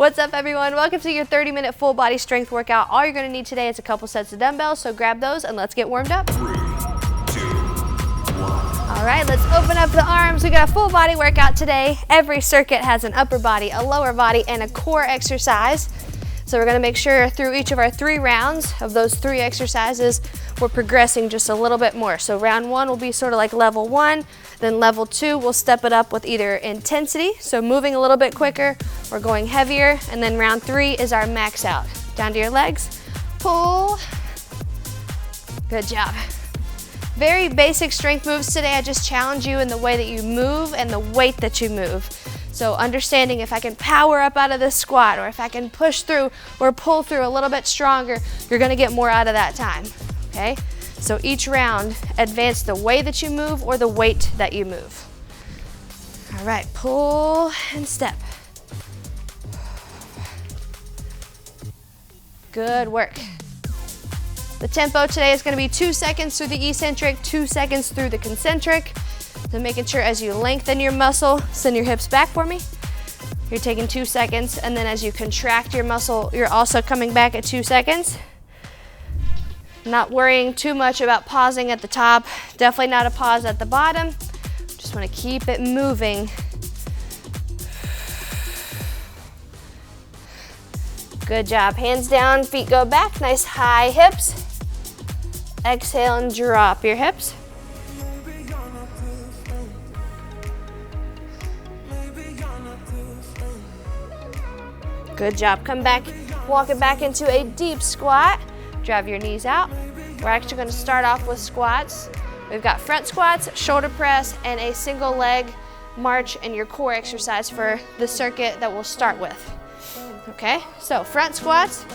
What's up, everyone? Welcome to your 30-minute full body strength workout. All you're going to need today is a couple sets of dumbbells, so grab those and let's get warmed up. 3, 2, 1. All right, let's open up the arms. We got a full body workout today. Every circuit has an upper body, a lower body, and a core exercise. So we're going to make sure through each of our 3 rounds of those 3 exercises, we're progressing just a little bit more. So round 1 will be sort of like level 1, then level 2, we'll step it up with either intensity, so moving a little bit quicker or going heavier, and then round 3 is our max out. Down to your legs, pull. Good job. Very basic strength moves today. I just challenge you in the way that you move and the weight that you move. So understanding if I can power up out of this squat, or if I can push through or pull through a little bit stronger, you're gonna get more out of that time, okay? So each round, advance the way that you move or the weight that you move. All right, pull and step. Good work. The tempo today is gonna be 2 seconds through the eccentric, 2 seconds through the concentric. So making sure as you lengthen your muscle, send your hips back for me. You're taking 2 seconds, and then as you contract your muscle, you're also coming back at 2 seconds. Not worrying too much about pausing at the top. Definitely not a pause at the bottom. Just want to keep it moving. Good job. Hands down, feet go back. Nice high hips. Exhale and drop your hips. Good job. Come back, walk it back into a deep squat. Drive your knees out. We're actually going to start off with squats. We've got front squats, shoulder press, and a single leg march and your core exercise for the circuit that we'll start with. Okay, so front squats.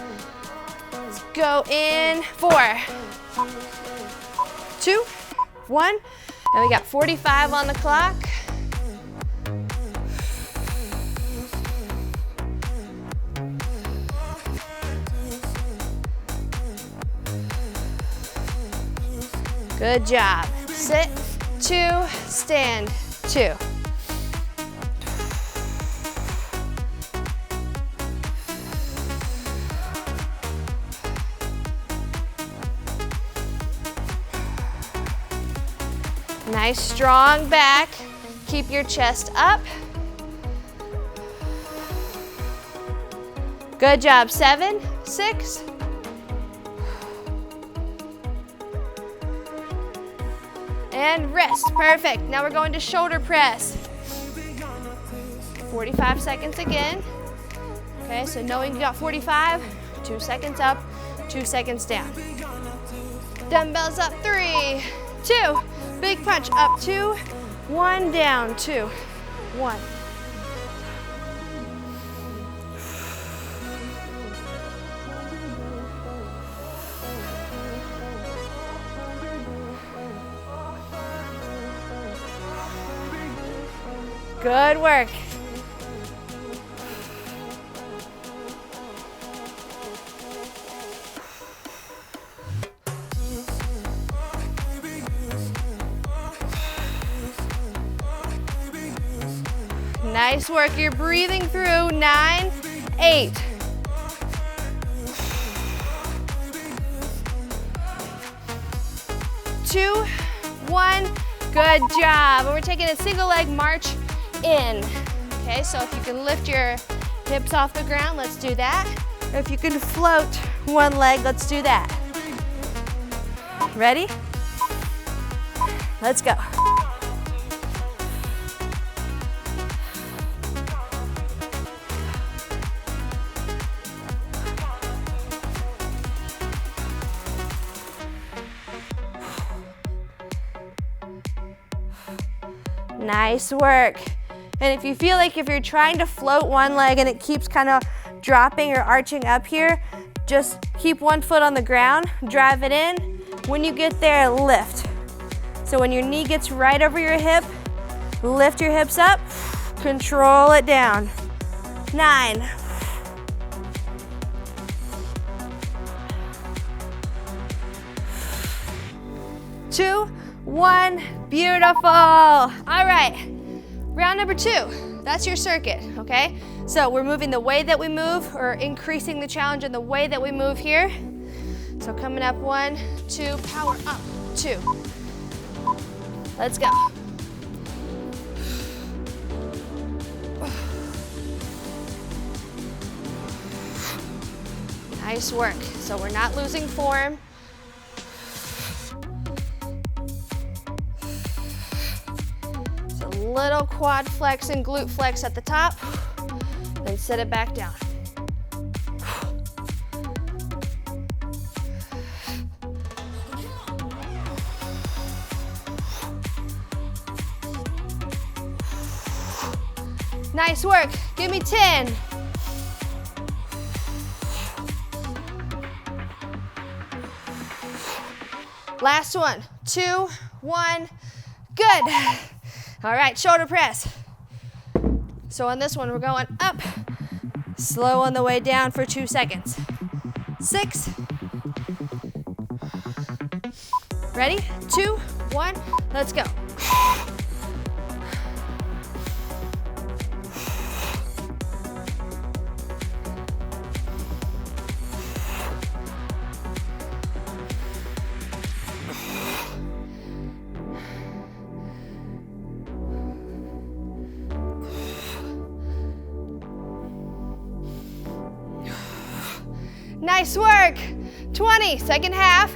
Let's go in 4, 2, 1, and we got 45 on the clock. Good job. Sit, 2, stand, 2. Nice strong back. Keep your chest up. Good job. 7, 6. And rest, perfect. Now we're going to shoulder press. 45 seconds again. Okay, so knowing you got 45, 2 seconds up, 2 seconds down. Dumbbells up, 3, 2. Big punch, up 2, 1, down, 2, 1. Good work. Nice work. You're breathing through. 9, 8. Two, 1. Good job. And we're taking a single leg march in. Okay, so if you can lift your hips off the ground, let's do that. Or if you can float one leg, let's do that. Ready? Let's go. Nice work. And if you feel like if you're trying to float one leg and it keeps kind of dropping or arching up here, just keep one foot on the ground, drive it in. When you get there, lift. So when your knee gets right over your hip, lift your hips up, control it down. 9. 2, 1, beautiful. All right, round number 2, that's your circuit, okay? So we're moving the way that we move, or increasing the challenge in the way that we move here. So coming up, 1, 2, power up, 2. Let's go. Nice work. So we're not losing form. So little quad flex and glute flex at the top, then sit it back down. Nice work. Give me 10. Last one. 2, 1. Good. All right, shoulder press. So on this one, we're going up, slow on the way down for 2 seconds. 6. Ready? 2, 1. Let's go. Nice work. 20, second half.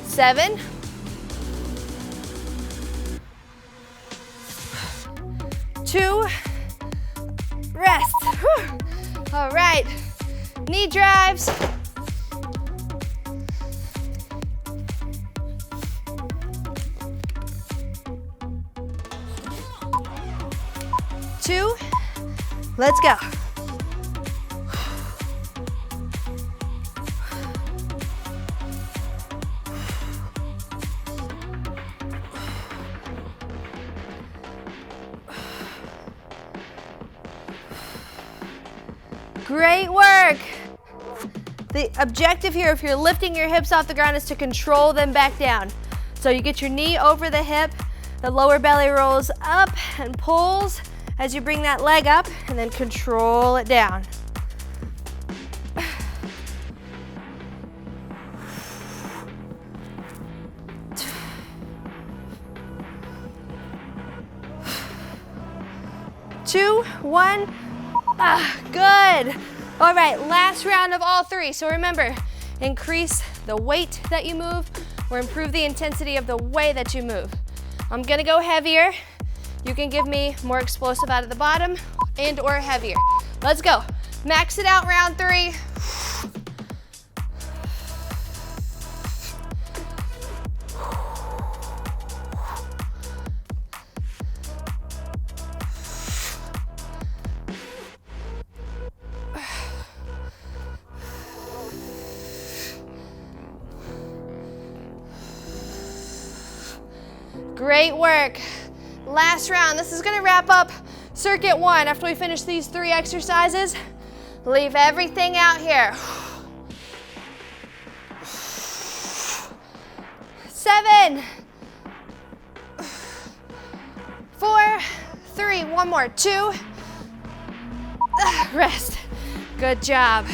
Seven. 2. Rest. Whew. All right. Knee drives. 2. Let's go. Great work. The objective here, if you're lifting your hips off the ground, is to control them back down. So you get your knee over the hip, the lower belly rolls up and pulls as you bring that leg up, and then control it down. Two, 1. Good. All right, last round of all 3. So remember, increase the weight that you move or improve the intensity of the way that you move. I'm gonna go heavier. You can give me more explosive out of the bottom and or heavier. Let's go. Max it out, round 3. Great work. Last round. This is gonna wrap up circuit 1. After we finish these 3 exercises, leave everything out here. 7, 4, 3, one more, 2, rest. Good job.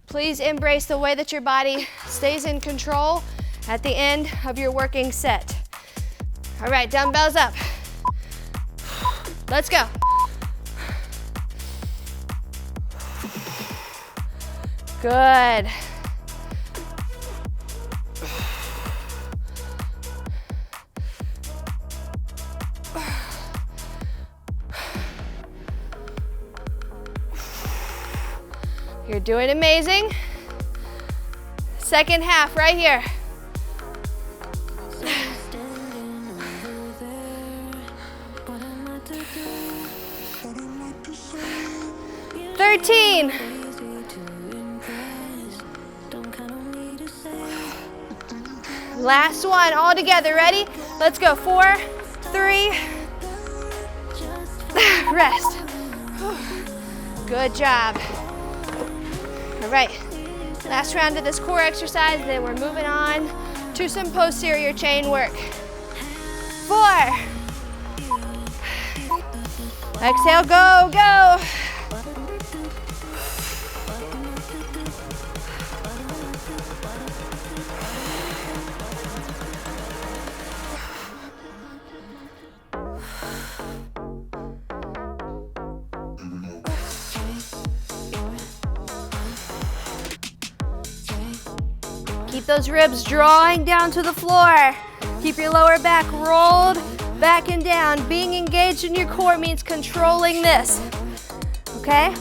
Please embrace the way that your body stays in control at the end of your working set. All right, dumbbells up. Let's go. Good. You're doing amazing. Second half right here. 13. Last one, all together, ready? Let's go, 4, 3, rest. Good job. All right, last round of this core exercise, then we're moving on to some posterior chain work. 4. Exhale, go, go. Keep those ribs drawing down to the floor. Keep your lower back rolled back and down. Being engaged in your core means controlling this, okay?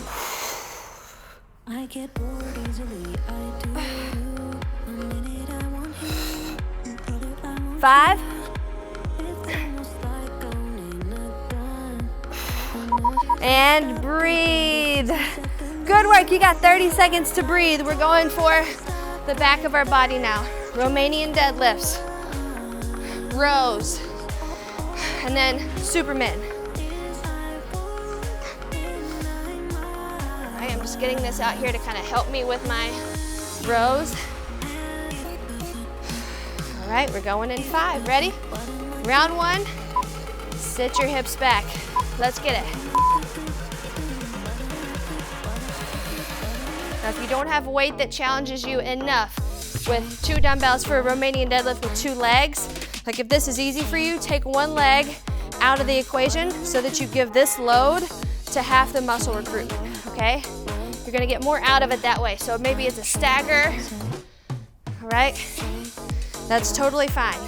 I get bored easily. 5. And breathe. Good work, you got 30 seconds to breathe. We're going for the back of our body now. Romanian deadlifts, rows, and then Supermen. All right, I'm just getting this out here to kind of help me with my rows. All right, we're going in 5. Ready? Round 1, sit your hips back. Let's get it. Now, if you don't have weight that challenges you enough with 2 dumbbells for a Romanian deadlift with 2 legs, like if this is easy for you, take 1 leg out of the equation so that you give this load to half the muscle recruitment, okay? You're gonna get more out of it that way. So maybe it's a stagger, all right? That's totally fine.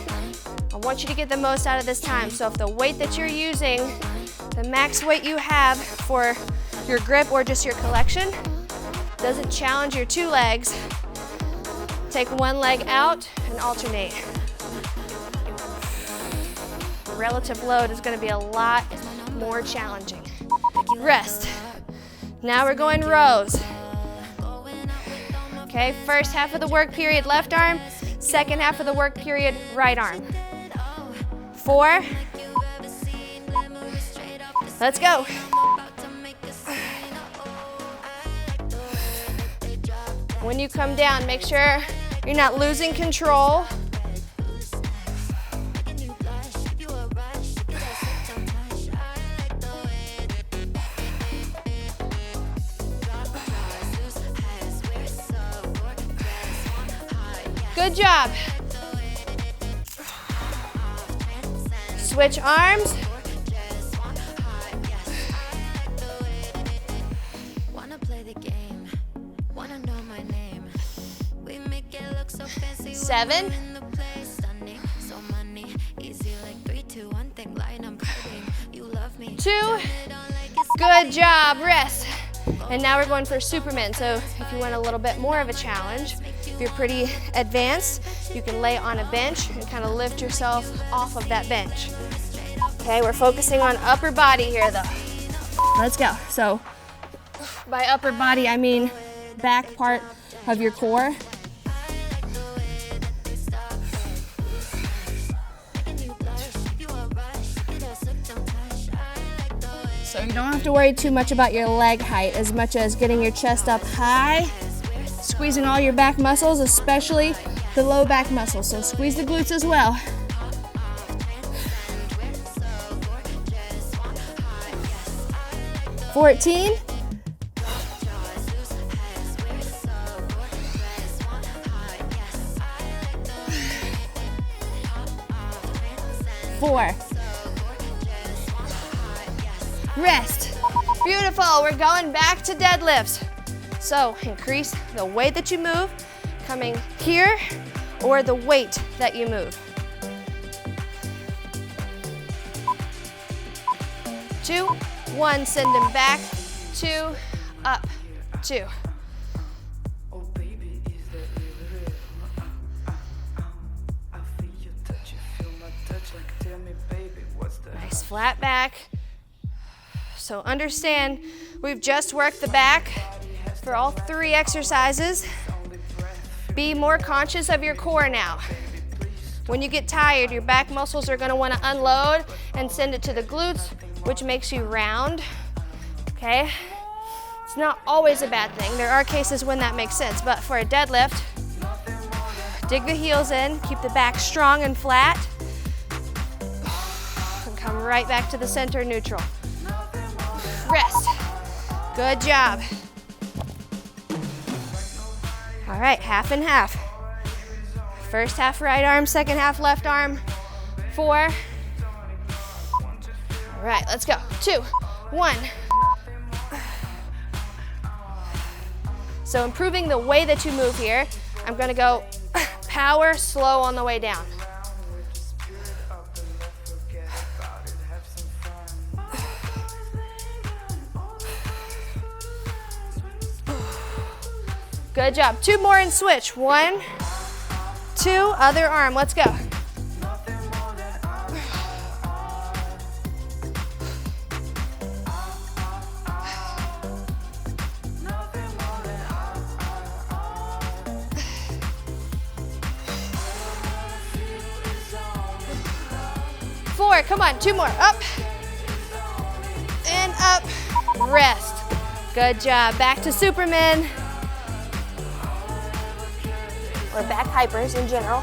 I want you to get the most out of this time. So if the weight that you're using, the max weight you have for your grip or just your collection, doesn't challenge your 2 legs, take 1 leg out and alternate. The relative load is going to be a lot more challenging. Rest. Now we're going rows. Okay, first half of the work period, left arm. Second half of the work period, right arm. 4. Let's go. When you come down, make sure you're not losing control. Good job. Switch arms. Seven. 2. Good job. Rest. And now we're going for Supermen. So if you want a little bit more of a challenge, if you're pretty advanced, you can lay on a bench and kind of lift yourself off of that bench. Okay, we're focusing on upper body here though. Let's go. So by upper body, I mean back part of your core. So you don't have to worry too much about your leg height as much as getting your chest up high, squeezing all your back muscles, especially the low back muscles. So squeeze the glutes as well. $14. 4. Rest. Beautiful. We're going back to deadlifts. So increase the way that you move, coming here, or the weight that you move. 2, 1, send them back, 2, up, 2. Nice flat back. So understand, we've just worked the back for all 3 exercises. Be more conscious of your core now. When you get tired, your back muscles are gonna wanna unload and send it to the glutes, which makes you round, okay? It's not always a bad thing. There are cases when that makes sense, but for a deadlift, dig the heels in, keep the back strong and flat, and come right back to the center neutral. Rest. Good job. All right, half and half. First half right arm, second half left arm. 4. All right, let's go. 2, 1. So improving the way that you move here. I'm gonna go power, slow on the way down. Good job. 2 more and switch. 1, 2, other arm. Let's go. Come on, 2 more. Up and up. Rest. Good job. Back to Supermen. Or back hypers in general.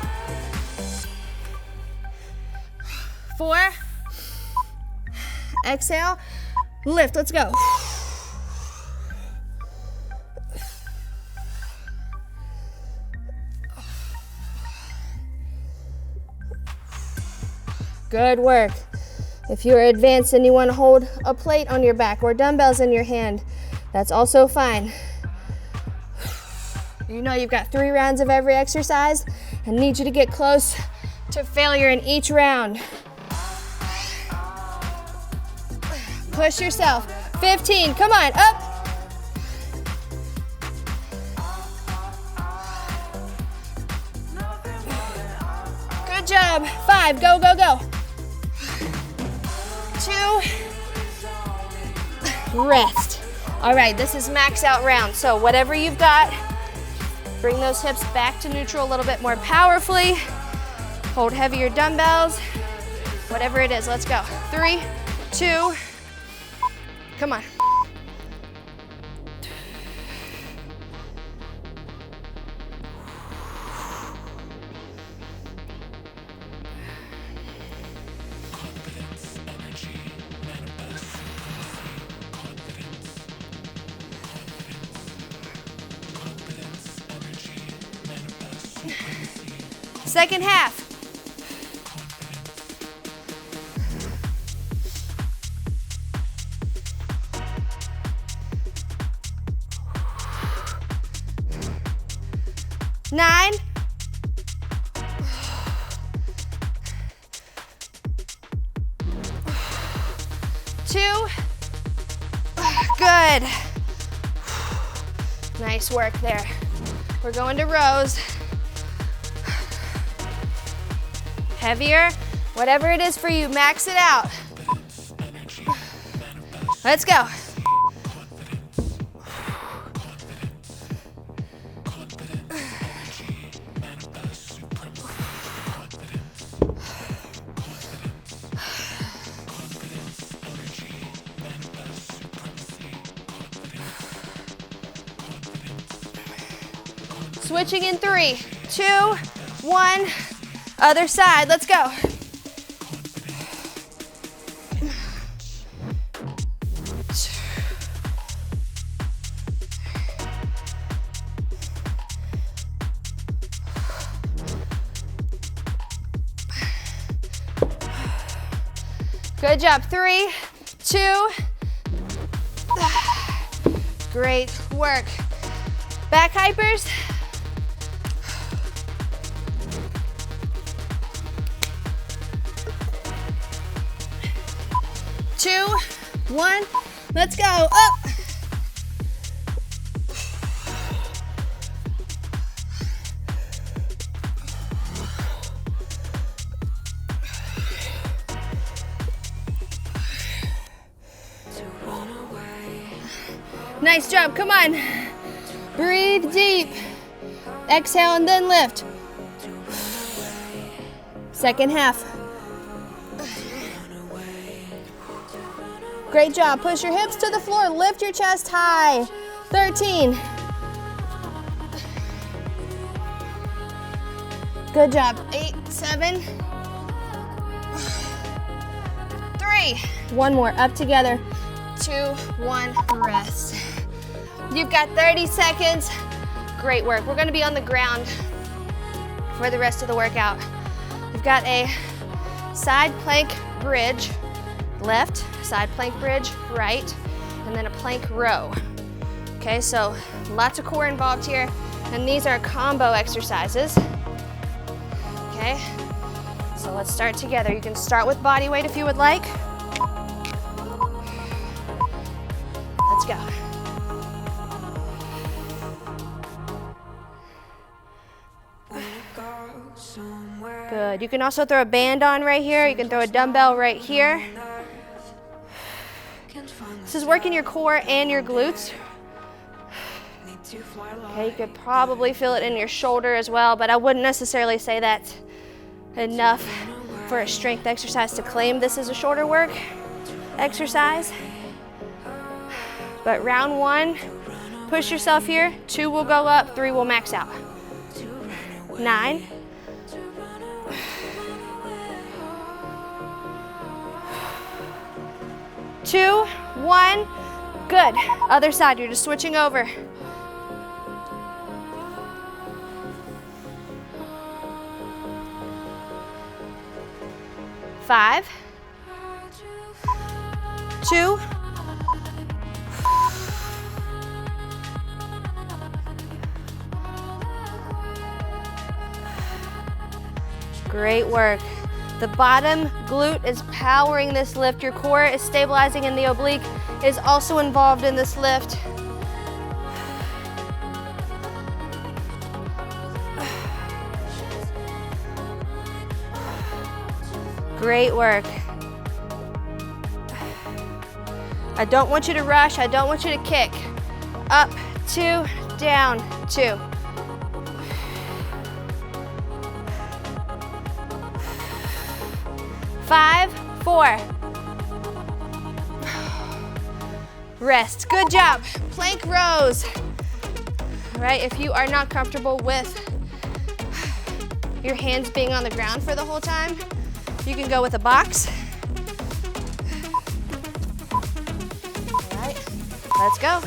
4. Exhale. Lift. Let's go. Good work. If you're advanced and you want to hold a plate on your back or dumbbells in your hand, that's also fine. You know you've got 3 rounds of every exercise and need you to get close to failure in each round. Push yourself. 15, come on, up. Good job. 5, go, go, go. 2, rest. All right, this is max out round. So whatever you've got, bring those hips back to neutral a little bit more powerfully. Hold heavier dumbbells, whatever it is. Let's go. 3, 2, come on. Second half. Nine. 2. Good. Nice work there. We're going to rows. Heavier, whatever it is for you, max it out. Let's go. Switching in 3, 2, 1. Other side, let's go. Good job. 3, 2. Great work. Back hypers. Two, 1, let's go, up. Nice job, come on. Breathe deep. Exhale and then lift. Second half. Great job. Push your hips to the floor. Lift your chest high. 13. Good job. 8, 7, 3. One more, up together. 2, 1, rest. You've got 30 seconds. Great work. We're gonna be on the ground for the rest of the workout. We've got a side plank bridge, left, side plank bridge, right, and then a plank row. Okay, so lots of core involved here, and these are combo exercises. Okay, so let's start together. You can start with body weight if you would like. Let's go. Good. You can also throw a band on right here. You can throw a dumbbell right here. This is working your core and your glutes. Okay, you could probably feel it in your shoulder as well, but I wouldn't necessarily say that's enough for a strength exercise to claim this is a shoulder work exercise. But round 1, push yourself here. 2 will go up, 3 will max out. 9. 2, 1, good. Other side, you're just switching over. 5, 2, great work. The bottom glute is powering this lift. Your core is stabilizing, and the oblique is also involved in this lift. Great work. I don't want you to rush. I don't want you to kick. Up, 2, down, 2. 5, 4. Rest. Good job. Plank rows. All right, if you are not comfortable with your hands being on the ground for the whole time, you can go with a box. All right, let's go.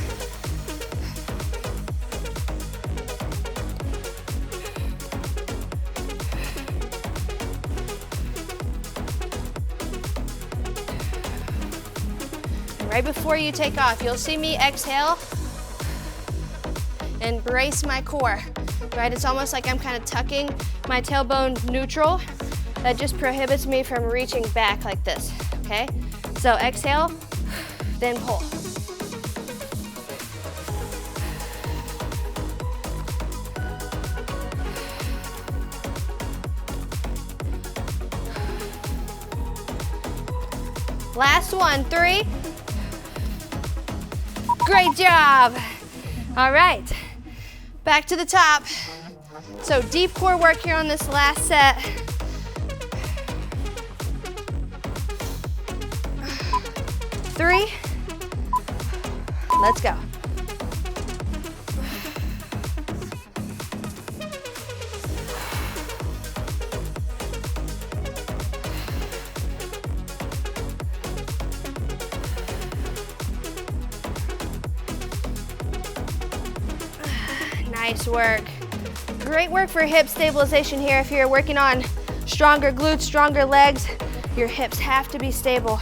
Right before you take off, you'll see me exhale and brace my core, right? It's almost like I'm kind of tucking my tailbone neutral. That just prohibits me from reaching back like this, okay? So exhale, then pull. Last one, 3. Great job. All right, back to the top. So deep core work here on this last set. 3. Let's go. Nice work. Great work for hip stabilization here. If you're working on stronger glutes, stronger legs, your hips have to be stable.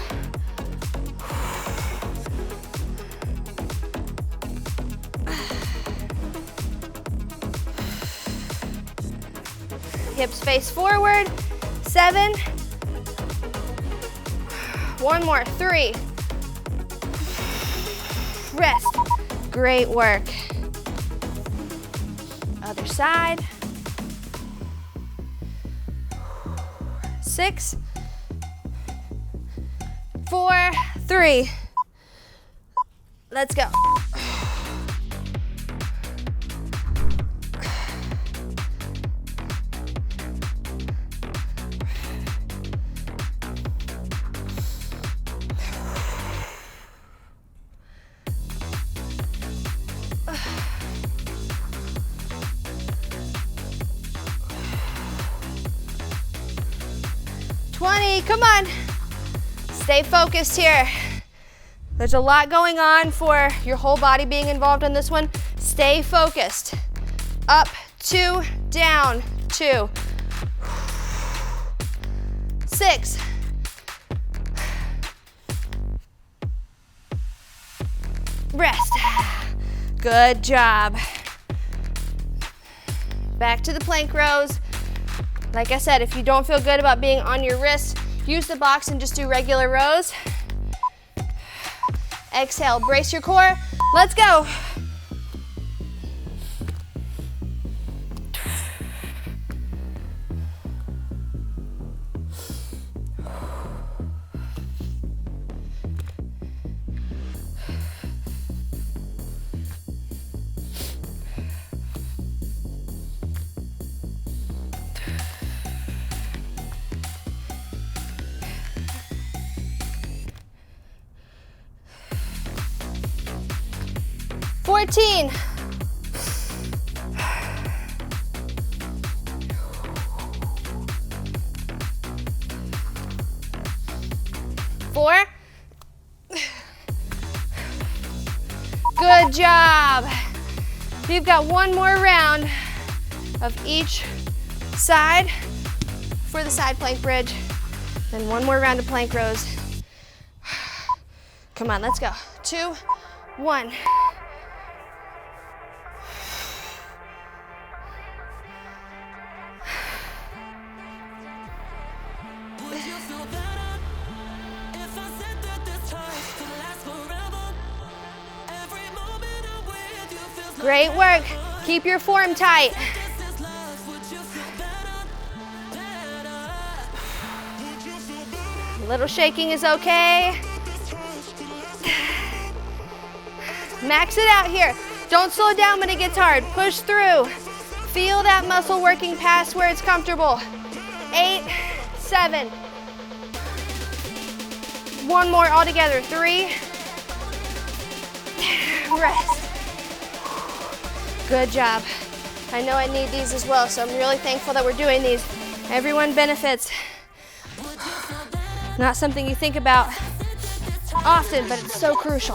Hips face forward. 7. One more. 3. Rest. Great work. Other side. 6, 4, 3. Let's go. 3, come on. Stay focused here. There's a lot going on for your whole body being involved in this one. Stay focused. Up, 2, down, 2. 6. Rest. Good job. Back to the plank rows. Like I said, if you don't feel good about being on your wrists, use the box and just do regular rows. Exhale, brace your core. Let's go. Fourteen. 4. Good job. You've got one more round of each side for the side plank bridge, then one more round of plank rows. Come on, let's go. 2, 1. Great work. Keep your form tight. A little shaking is okay. Max it out here. Don't slow down when it gets hard. Push through. Feel that muscle working past where it's comfortable. 8, 7. One more all together. 3. Rest. Good job. I know I need these as well, so I'm really thankful that we're doing these. Everyone benefits. Not something you think about often, but it's so crucial.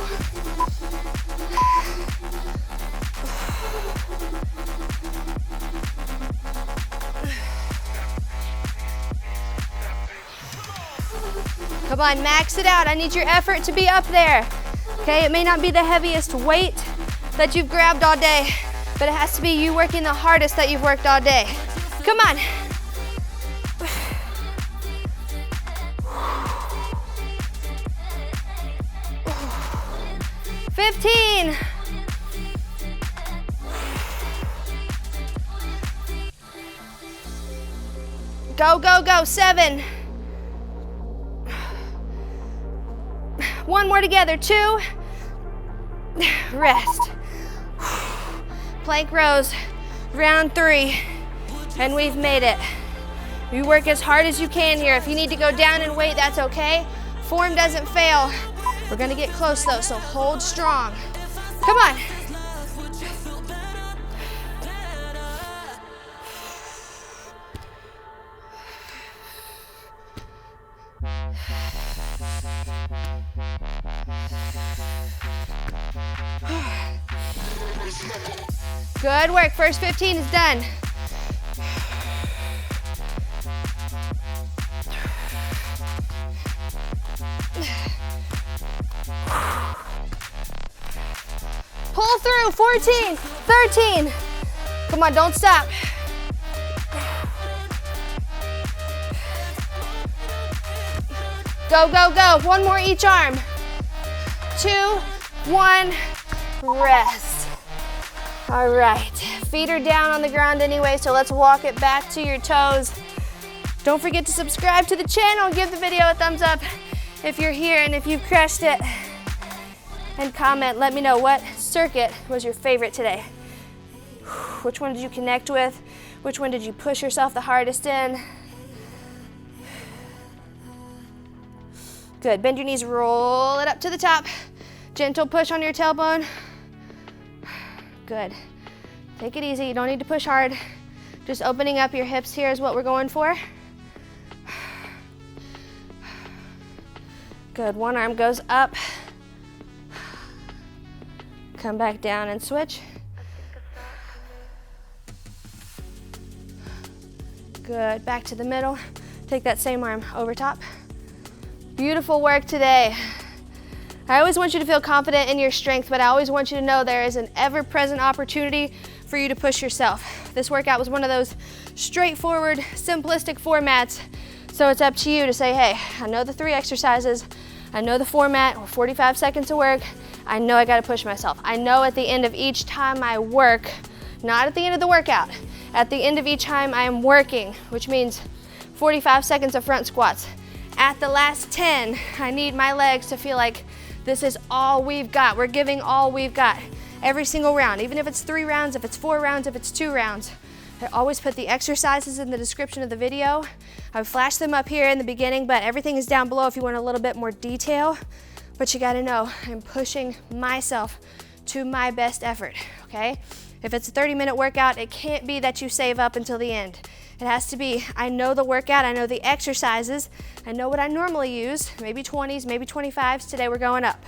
Come on, max it out. I need your effort to be up there. Okay, it may not be the heaviest weight that you've grabbed all day, but it has to be you working the hardest that you've worked all day. Come on. $15. Go, go, go. 7. One more together. 2. Rest. Plank rows, round 3, and we've made it. You work as hard as you can here. If you need to go down in weight, that's okay. Form doesn't fail. We're gonna get close though, so hold strong. Come on. Good work. First 15 is done. Pull through. 14, 13. Come on, don't stop. Go, go, go. One more each arm. 2, 1, rest. All right, feet are down on the ground anyway, so let's walk it back to your toes. Don't forget to subscribe to the channel, give the video a thumbs up if you're here and if you've crushed it. And comment, let me know what circuit was your favorite today. Which one did you connect with? Which one did you push yourself the hardest in? Good, bend your knees, roll it up to the top. Gentle push on your tailbone. Good. Take it easy, you don't need to push hard. Just opening up your hips here is what we're going for. Good, one arm goes up. Come back down and switch. Good, back to the middle. Take that same arm over top. Beautiful work today. I always want you to feel confident in your strength, but I always want you to know there is an ever-present opportunity for you to push yourself. This workout was one of those straightforward, simplistic formats, so it's up to you to say, hey, I know the 3 exercises, I know the format, or 45 seconds of work, I know I gotta push myself. I know at the end of each time I work, not at the end of the workout, at the end of each time I am working, which means 45 seconds of front squats. At the last 10, I need my legs to feel like this is all we've got. We're giving all we've got every single round, even if it's 3 rounds, if it's 4 rounds, if it's 2 rounds. I always put the exercises in the description of the video. I flash them up here in the beginning, but everything is down below if you want a little bit more detail. But you gotta know, I'm pushing myself to my best effort, okay? If it's a 30-minute workout, it can't be that you save up until the end. It has to be, I know the workout, I know the exercises, I know what I normally use, maybe 20s, maybe 25s, today we're going up.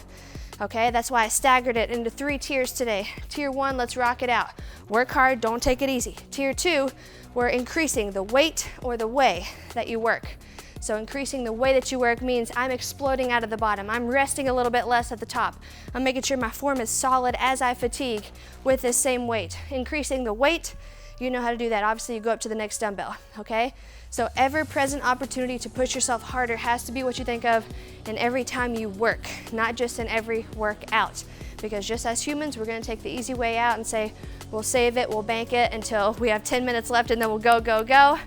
Okay, that's why I staggered it into 3 tiers today. Tier 1, let's rock it out. Work hard, don't take it easy. Tier 2, we're increasing the weight or the way that you work. So increasing the way that you work means I'm exploding out of the bottom. I'm resting a little bit less at the top. I'm making sure my form is solid as I fatigue with this same weight. Increasing the weight, you know how to do that. Obviously, you go up to the next dumbbell, okay? So ever-present opportunity to push yourself harder has to be what you think of in every time you work, not just in every workout. Because just as humans, we're gonna take the easy way out and say, we'll save it, we'll bank it until we have 10 minutes left and then we'll go, go, go.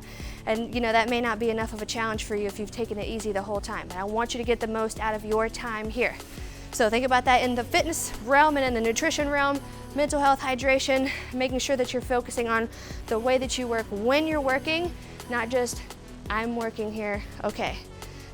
And you know, that may not be enough of a challenge for you if you've taken it easy the whole time. But I want you to get the most out of your time here. So think about that in the fitness realm and in the nutrition realm, mental health, hydration, making sure that you're focusing on the way that you work when you're working, not just, I'm working here, okay,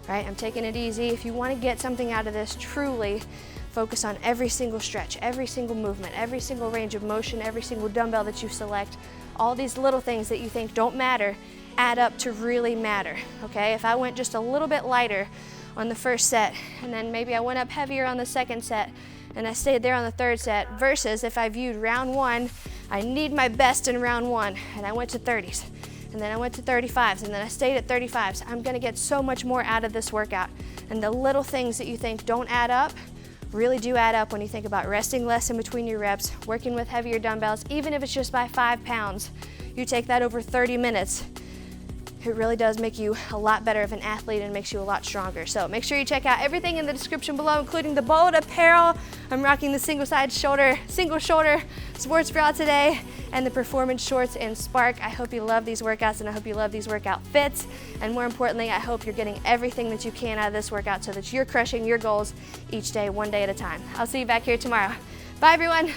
right? I'm taking it easy. If you want to get something out of this, truly focus on every single stretch, every single movement, every single range of motion, every single dumbbell that you select. All these little things that you think don't matter add up to really matter, okay? If I went just a little bit lighter on the first set, and then maybe I went up heavier on the second set, and I stayed there on the third set, versus if I viewed round 1, I need my best in round 1, and I went to 30s, and then I went to 35s, and then I stayed at 35s. I'm gonna get so much more out of this workout. And the little things that you think don't add up really do add up when you think about resting less in between your reps, working with heavier dumbbells, even if it's just by 5 pounds. You take that over 30 minutes, it really does make you a lot better of an athlete and makes you a lot stronger. So make sure you check out everything in the description below, including the bold apparel. I'm rocking the single shoulder sports bra today and the performance shorts in Spark. I hope you love these workouts and I hope you love these workout fits. And more importantly, I hope you're getting everything that you can out of this workout so that you're crushing your goals each day, one day at a time. I'll see you back here tomorrow. Bye everyone.